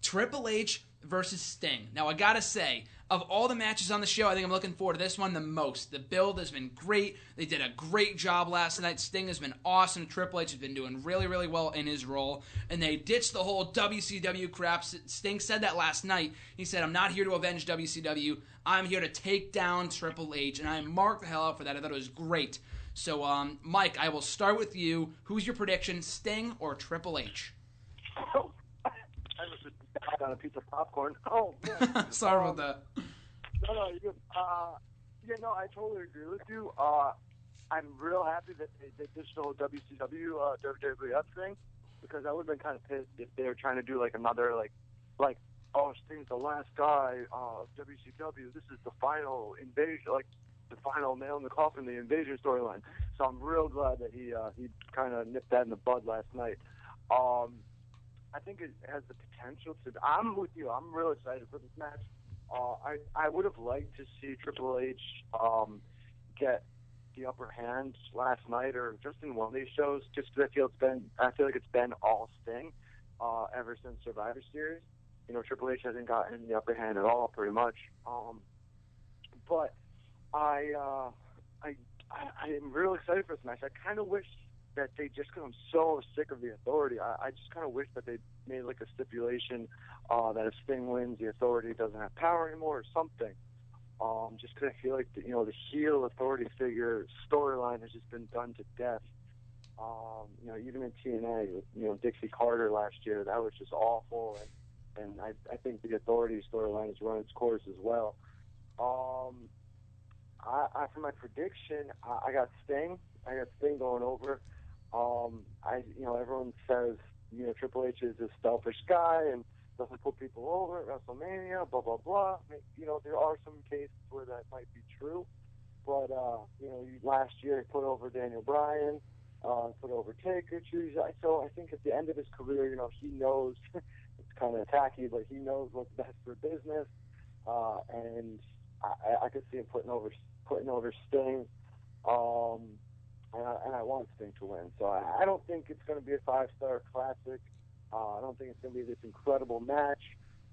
Triple H versus Sting. Now, I gotta say, of all the matches on the show, I think I'm looking forward to this one the most. The build has been great. They did a great job last night. Sting has been awesome. Triple H has been doing really, really well in his role. And they ditched the whole WCW crap. Sting said that last night. He said, I'm not here to avenge WCW. I'm here to take down Triple H. And I marked the hell out for that. I thought it was great. So, Mike, I will start with you. Who's your prediction, Sting or Triple H? I was just on a piece of popcorn. Oh, man. Sorry about that. No, you're good. I totally agree with you. I'm real happy that they did this whole WCW, WWF thing, because I would have been kind of pissed if they were trying to do like another, oh, Sting's the last guy of WCW. This is the final invasion, like the final nail in the coffin, the invasion storyline. So I'm real glad that he kind of nipped that in the bud last night. I think it has the potential to. I'm with you. I'm real excited for this match. I would have liked to see Triple H get the upper hand last night or just in one of these shows, just because I feel like it's been all Sting ever since Survivor Series. Triple H hasn't gotten the upper hand at all, pretty much. But I am real excited for this match. I kind of wish that they just, because I'm so sick of the Authority, I just kind of wish that they made like a stipulation that if Sting wins, the Authority doesn't have power anymore or something. Just because I feel like the heel Authority figure storyline has just been done to death. Even in TNA, with, Dixie Carter last year, that was just awful. And I think the Authority storyline has run its course as well. For my prediction, I got Sting. I got Sting going over. Everyone says, Triple H is a selfish guy and doesn't put people over at WrestleMania, blah, blah, blah. There are some cases where that might be true. But, last year he put over Daniel Bryan, put over Taker. So I think at the end of his career, he knows, it's kind of tacky, but he knows what's best for business. And I could see him putting over Sting. And I want Sting to win. So I don't think it's going to be a 5-star classic. I don't think it's going to be this incredible match,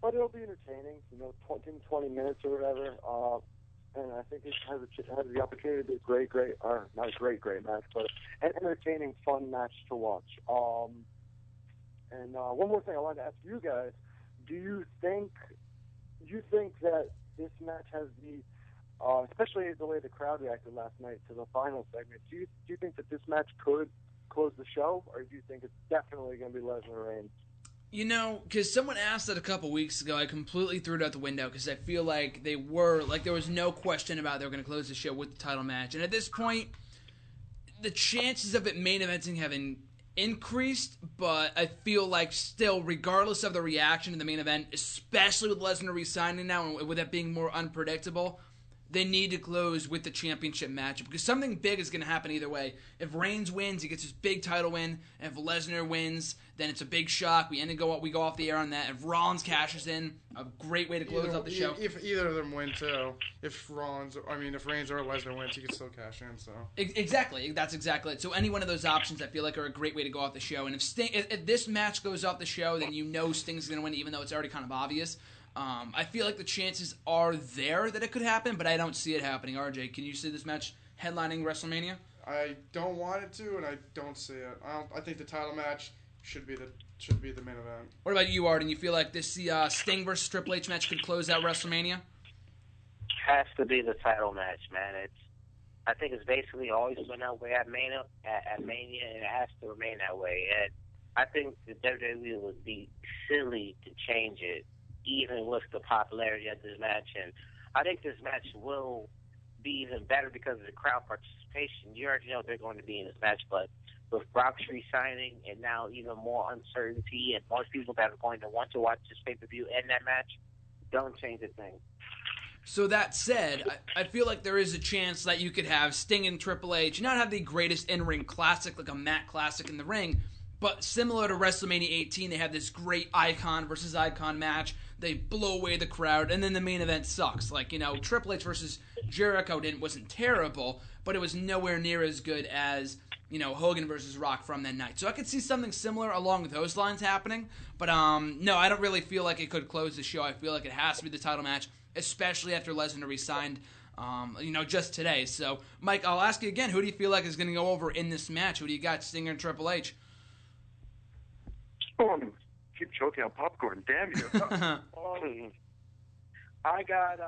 but it'll be entertaining. 20 minutes or whatever. And I think it has the opportunity to be a great, or not a great match, but an entertaining, fun match to watch. And one more thing I wanted to ask you guys: do you think that this match has the especially the way the crowd reacted last night to the final segment, do you think that this match could close the show, or do you think it's definitely going to be Lesnar Reigns? Because someone asked that a couple weeks ago, I completely threw it out the window because I feel like there was no question about they were going to close the show with the title match. And at this point, the chances of it main eventing have increased, but I feel like still, regardless of the reaction in the main event, especially with Lesnar re-signing now and with that being more unpredictable, they need to close with the championship match because something big is going to happen either way. If Reigns wins, he gets his big title win. And if Lesnar wins, then it's a big shock. We go off the air on that. If Rollins cashes in, a great way to close out the show. If either of them win too, if Reigns or Lesnar wins, he can still cash in. So exactly, that's exactly it. So any one of those options, I feel like, are a great way to go off the show. And if this match goes off the show, then Sting's going to win, even though it's already kind of obvious. I feel like the chances are there that it could happen, but I don't see it happening. RJ, can you see this match headlining WrestleMania? I don't want it to, and I don't see it. I think the title match should be the main event. What about you, Arden? You feel like this Sting versus Triple H match could close out WrestleMania? Has to be the title match, man. I think it's basically always been that way at Mania, and it has to remain that way. And I think the WWE would be silly to change it, even with the popularity of this match. And I think this match will be even better because of the crowd participation. You already know they're going to be in this match, but with Brock's re-signing and now even more uncertainty and more people that are going to want to watch this pay-per-view and that match, don't change a thing. So that said, I feel like there is a chance that you could have Sting and Triple H not have the greatest in-ring classic, like a Matt classic in the ring, but similar to WrestleMania 18, they have this great icon versus icon match. They blow away the crowd, and then the main event sucks. Like, Triple H versus Jericho wasn't terrible, but it was nowhere near as good as Hogan versus Rock from that night. So I could see something similar along those lines happening. But no, I don't really feel like it could close the show. I feel like it has to be the title match, especially after Lesnar resigned, just today. So, Mike, I'll ask you again, who do you feel like is going to go over in this match? Who do you got, Sting or Triple H? Keep choking on popcorn, damn you. I got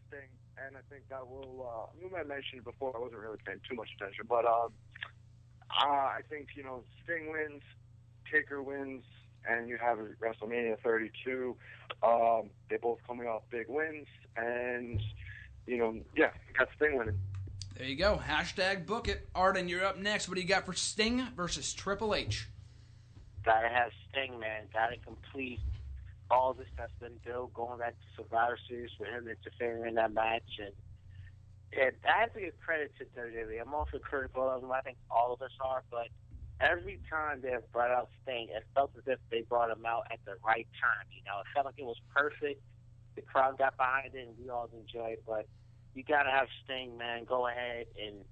Sting, and I think that will. You might have mentioned it before. I wasn't really paying too much attention, but I think Sting wins, Taker wins, and you have WrestleMania 32. They both coming off big wins, and got Sting winning. There you go. Hashtag book it. Arden, you're up next. What do you got for Sting versus Triple H? Gotta have Sting, man. Gotta complete all this that's been built, going back to Survivor Series for him interfering in that match. And I have to give credit to WWE. I'm also critical of them. I think all of us are. But every time they have brought out Sting, it felt as if they brought him out at the right time. It felt like it was perfect. The crowd got behind it, and we all enjoyed it. But you got to have Sting, man. Go ahead and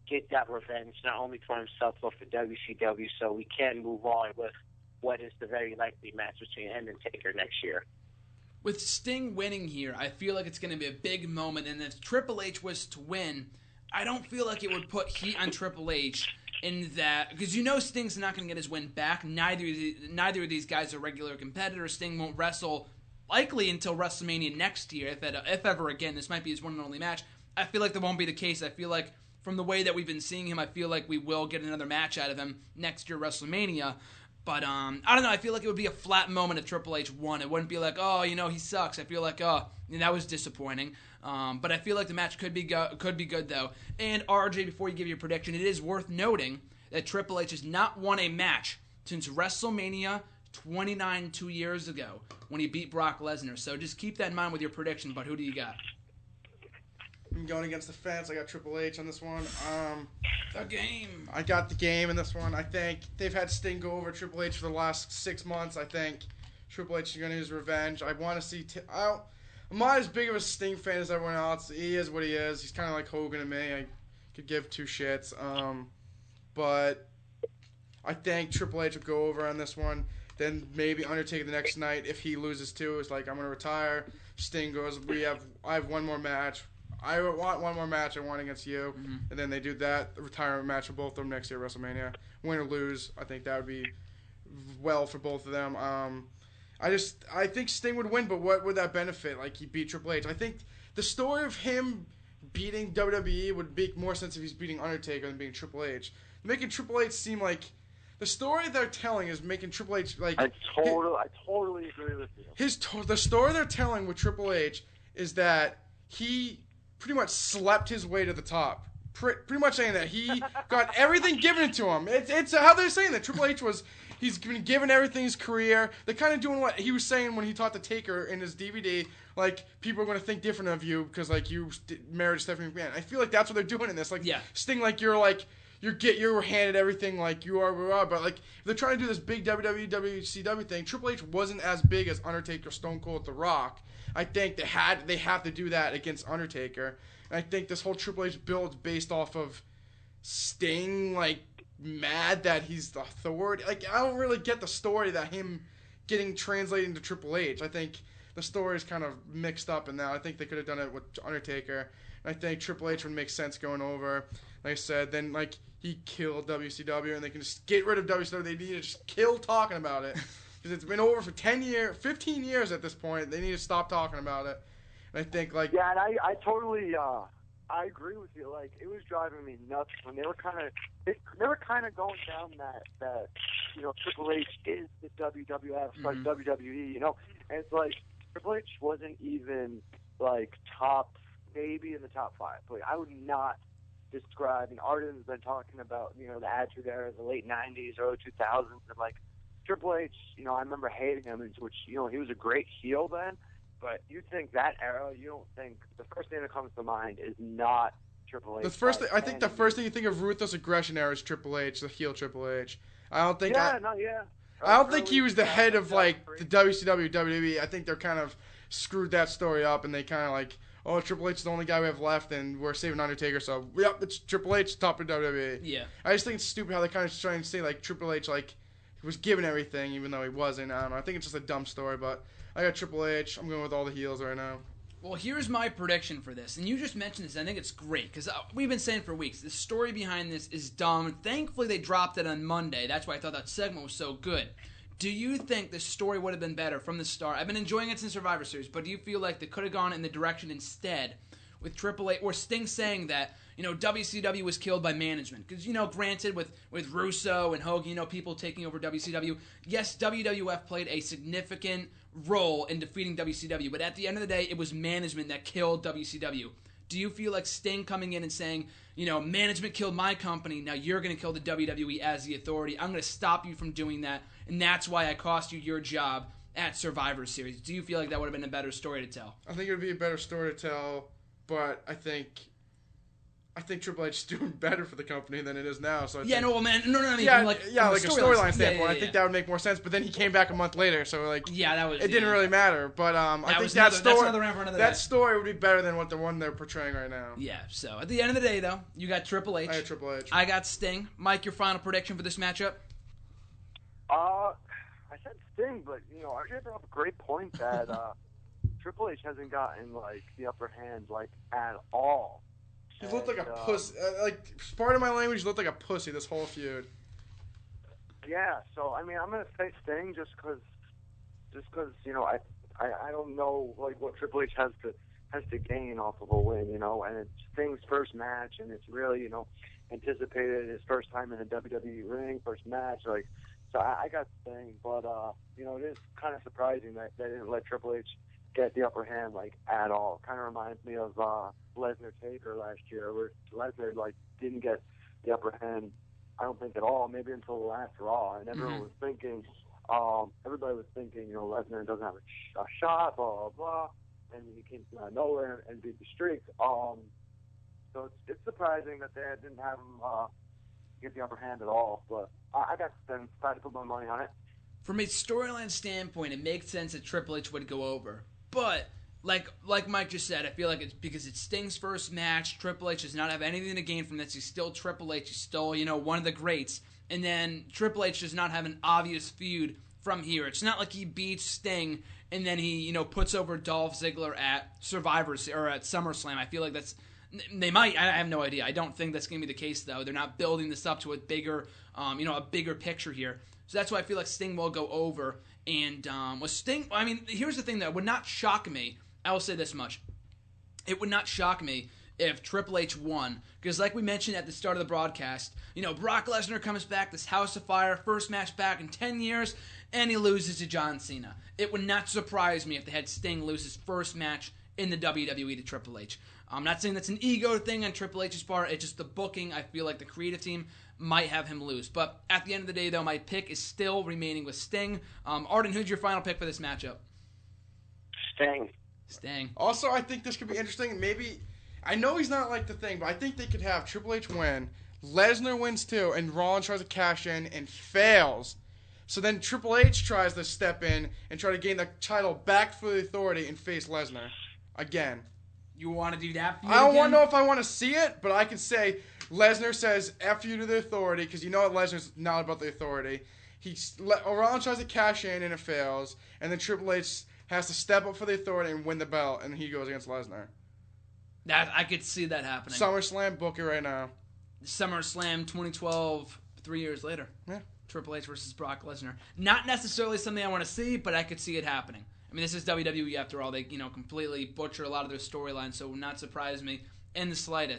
get that revenge, not only for himself, but for WCW, so we can move on with what is the very likely match between him and Taker next year. With Sting winning here, I feel like it's going to be a big moment, and if Triple H was to win, I don't feel like it would put heat on Triple H in that, because Sting's not going to get his win back. Neither of these guys are regular competitors. Sting won't wrestle likely until WrestleMania next year, if ever again. This might be his one and only match. I feel like that won't be the case. I feel like from the way that we've been seeing him, I feel like we will get another match out of him next year, WrestleMania. But I don't know. I feel like it would be a flat moment if Triple H won. It wouldn't be like, he sucks. I feel like, that was disappointing. But I feel like the match could be good though. And RJ, before you give your prediction, it is worth noting that Triple H has not won a match since WrestleMania 29 2 years ago when he beat Brock Lesnar. So just keep that in mind with your prediction. But who do you got? I'm going against the fence. I got Triple H on this one. The game. I got the game in this one. I think they've had Sting go over Triple H for the last 6 months. I think Triple H is going to use revenge. I want to see... I'm not as big of a Sting fan as everyone else. He is what he is. He's kind of like Hogan to me. I could give two shits. But I think Triple H will go over on this one. Then maybe Undertaker the next night, if he loses too, is like, I'm going to retire. Sting goes, I have one more match. I want one more match. I want against you. Mm-hmm. And then they do that, the retirement match for both of them next year at WrestleMania. Win or lose, I think that would be well for both of them. I think Sting would win, but what would that benefit? Like, he beat Triple H. I think the story of him beating WWE would make more sense if he's beating Undertaker than beating Triple H. Making Triple H seem like... The story they're telling is making Triple H like... I totally agree with you. The story they're telling with Triple H is that he pretty much slept his way to the top. Pretty much saying that he got everything given to him. It's how they're saying that Triple H was... He's been given everything his career. They're kind of doing what he was saying when he taught the Taker in his DVD. Like, people are going to think different of you because, like, you married Stephanie McMahon. I feel like that's what they're doing in this. Like, yeah. Sting, like, you're handed everything like you are, but like if they're trying to do this big WWE WCW thing, Triple H wasn't as big as Undertaker, Stone Cold, The Rock. I think they have to do that against Undertaker, and I think this whole Triple H build is based off of Sting like mad that he's the authority. Like, I don't really get the story that him getting translated into Triple H. I think the story is kind of mixed up in that. I think they could have done it with Undertaker. I think Triple H would make sense going over. Like I said, then like he killed WCW, and they can just get rid of WCW. They need to just kill talking about it because it's been over for 15 years at this point. They need to stop talking about it. And I think like and I totally I agree with you. Like, it was driving me nuts when they were kind of going down that Triple H is the WWF like WWE, and it's like Triple H wasn't even like maybe in the top 5. Like, I would not describe, and Arden's been talking about, the Attitude Era, the late 90s, early 2000s, and like Triple H, I remember hating him, which, he was a great heel then, but you think that era, you don't think, the first thing that comes to mind is not Triple H. I think the first thing you think of Ruthless Aggression era is Triple H, the heel Triple H. I don't think I don't think he was the head of like the WCW, WWE. I think they're kind of screwed that story up, and they kind of like oh, Triple H is the only guy we have left, and we're saving Undertaker, so, yep, it's Triple H, top of WWE. Yeah. I just think it's stupid how they kind of trying to say, like, Triple H, like, he was given everything, even though he wasn't. I don't know. I think it's just a dumb story, but I got Triple H. I'm going with all the heels right now. Well, here's my prediction for this, and you just mentioned this. I think it's great because we've been saying for weeks the story behind this is dumb. Thankfully, they dropped it on Monday. That's why I thought that segment was so good. Do you think the story would have been better from the start? I've been enjoying it since Survivor Series, but do you feel like they could have gone in the direction instead with Triple H or Sting saying that WCW was killed by management? Because granted, with Russo and Hogan, people taking over WCW, yes, WWF played a significant role in defeating WCW, but at the end of the day, it was management that killed WCW. Do you feel like Sting coming in and saying, management killed my company, now you're going to kill the WWE as the authority, I'm going to stop you from doing that, and that's why I cost you your job at Survivor Series? Do you feel like that would have been a better story to tell? I think it would be a better story to tell, but I think Triple H is doing better for the company than it is now. So I think, I mean, like a storyline standpoint, I think that would make more sense. But then he came back a month later, so it didn't really matter. But I think that's another round for another that day. Story would be better than the one they're portraying right now. Yeah. So at the end of the day, though, you got Triple H. I got Triple H. I got Sting. Mike, your final prediction for this matchup? I said Sting, but RJ brought up a great point that Triple H hasn't gotten the upper hand at all. He looked like a pussy. Pardon my language, he looked like a pussy this whole feud. Yeah, so I mean, I'm gonna say Sting just because I don't know what Triple H has to gain off of a win, and it's Sting's first match, and it's really anticipated his first time in the WWE ring, first match, so I got Sting, but it is kind of surprising that they didn't let Triple H get the upper hand at all. Kind of reminds me of Lesnar Taker last year, where Lesnar didn't get the upper hand, I don't think at all, maybe until the last Raw, and everyone was thinking, everybody was thinking, Lesnar doesn't have a shot, blah blah blah, and he came from out of nowhere and beat the streak. So it's surprising that they didn't have him get the upper hand at all, but I got Sting. Tried to put my money on it. From a storyline standpoint, it makes sense that Triple H would go over. But, like Mike just said, I feel like it's because it's Sting's first match. Triple H does not have anything to gain from this. He's still Triple H. He's still, one of the greats. And then Triple H does not have an obvious feud from here. It's not like he beats Sting and then he, puts over Dolph Ziggler at Survivor or at SummerSlam. I feel like they might. I have no idea. I don't think that's going to be the case, though. They're not building this up to a bigger, a bigger picture here. So that's why I feel like Sting will go over. And with Sting, I mean, here's the thing that would not shock me. I will say this much. It would not shock me if Triple H won. Because like we mentioned at the start of the broadcast, Brock Lesnar comes back, this House of Fire, first match back in 10 years, and he loses to John Cena. It would not surprise me if they had Sting lose his first match in the WWE to Triple H. I'm not saying that's an ego thing on Triple H's part. It's just the booking. I feel like the creative team might have him lose. But at the end of the day, though, my pick is still remaining with Sting. Arden, who's your final pick for this matchup? Sting. Also, I think this could be interesting. Maybe, I know he's not the thing, but I think they could have Triple H win, Lesnar wins too, and Rollins tries to cash in and fails. So then Triple H tries to step in and try to gain the title back for the authority and face Lesnar again. You want to do that? I don't want to know if I want to see it, but I can say Lesnar says F you to the authority because Lesnar's not about the authority. Rollins tries to cash in and it fails, and then Triple H has to step up for the authority and win the belt, and he goes against Lesnar. I could see that happening. SummerSlam, book it right now. SummerSlam 2012, 3 years later. Yeah. Triple H versus Brock Lesnar. Not necessarily something I want to see, but I could see it happening. I mean, this is WWE after all. They, completely butcher a lot of their storylines, so it would not surprise me in the slightest.